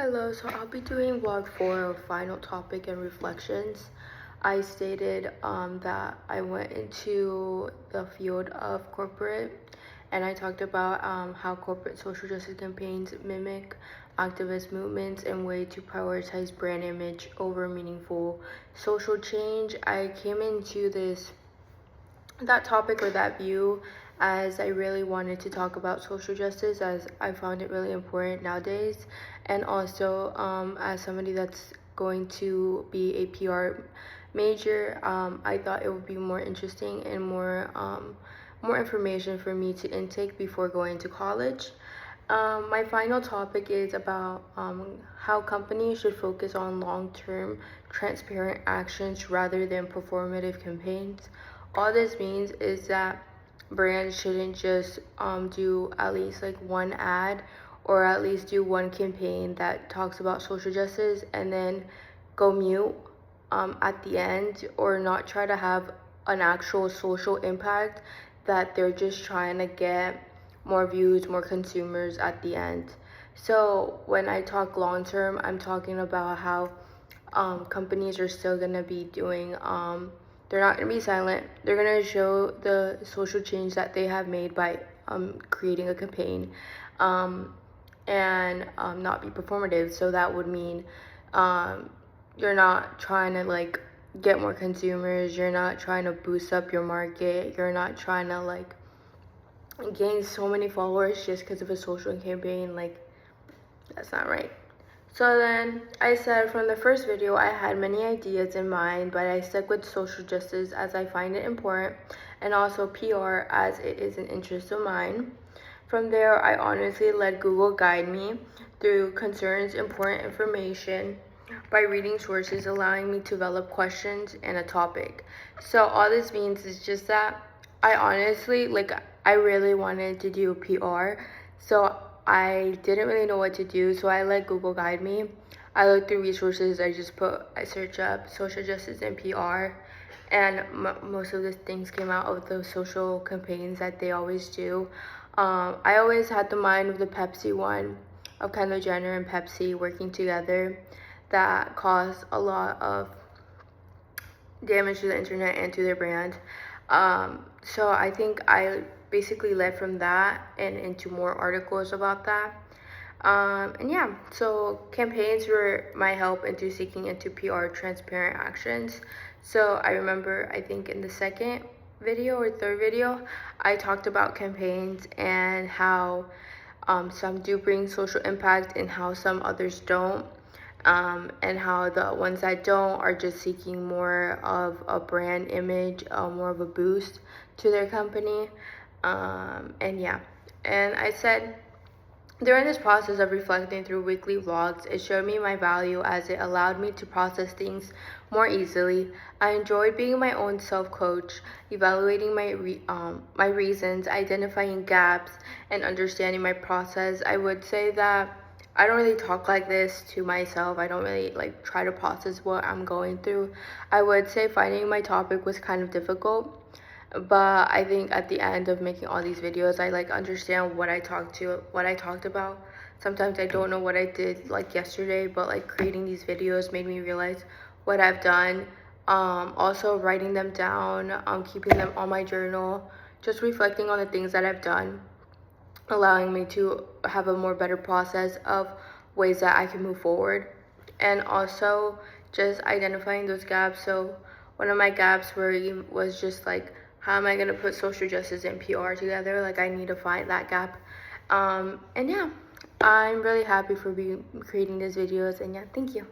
Hello, so I'll be doing vlog 4 of final topic and reflections. I stated that I went into the field of corporate, and I talked about how corporate social justice campaigns mimic activist movements and way to prioritize brand image over meaningful social change. I came into that topic or that view as I really wanted to talk about social justice, as I found it really important nowadays, and also as somebody that's going to be a PR major, I thought it would be more interesting and more information for me to intake before going to college. My final topic is about how companies should focus on long-term, transparent actions rather than performative campaigns. All this means is that brands shouldn't just do at least like one ad or at least do one campaign that talks about social justice and then go mute at the end, or not try to have an actual social impact, that they're just trying to get more views, more consumers at the end. So when I talk long term, I'm talking about how companies are still gonna be doing they're not gonna be silent. They're gonna show the social change that they have made by creating a campaign, and not be performative. So that would mean you're not trying to like get more consumers, you're not trying to boost up your market, you're not trying to like gain so many followers just because of a social campaign. Like, that's not right. So then I said from the first video I had many ideas in mind, but I stuck with social justice as I find it important, and also PR as it is an interest of mine. From there, I honestly let Google guide me through concerns, important information by reading sources, allowing me to develop questions and a topic. So all this means is just that I honestly, like, I really wanted to do PR, so I didn't really know what to do, so I let Google guide me. I looked through resources. I search up social justice and PR, and most of the things came out of those social campaigns that they always do. I always had the mind of the Pepsi one, of Kendall Jenner and Pepsi working together, that caused a lot of damage to the internet and to their brand. So I think I basically led from that and into more articles about that. And yeah, so campaigns were my help into seeking into PR transparent actions. So I remember, I think in the second video or third video, I talked about campaigns and how some do bring social impact and how some others don't. And how the ones that don't are just seeking more of a brand image, more of a boost to their company. And yeah, and I said during this process of reflecting through weekly vlogs, it showed me my value as it allowed me to process things more easily. I enjoyed being my own self-coach, evaluating my reasons, identifying gaps, and understanding my process. I would say that I don't really talk like this to myself. I don't really like try to process what I'm going through. I would say finding my topic was kind of difficult, but I think at the end of making all these videos, I like understand what I talked about. Sometimes I don't know what I did like yesterday, but like creating these videos made me realize what I've done. Also writing them down, keeping them on my journal, just reflecting on the things that I've done, allowing me to have a more better process of ways that I can move forward, and also just identifying those gaps. So one of my gaps was just like, how am I going to put social justice and PR together? Like, I need to find that gap. And yeah, I'm really happy for creating these videos, and yeah, thank you.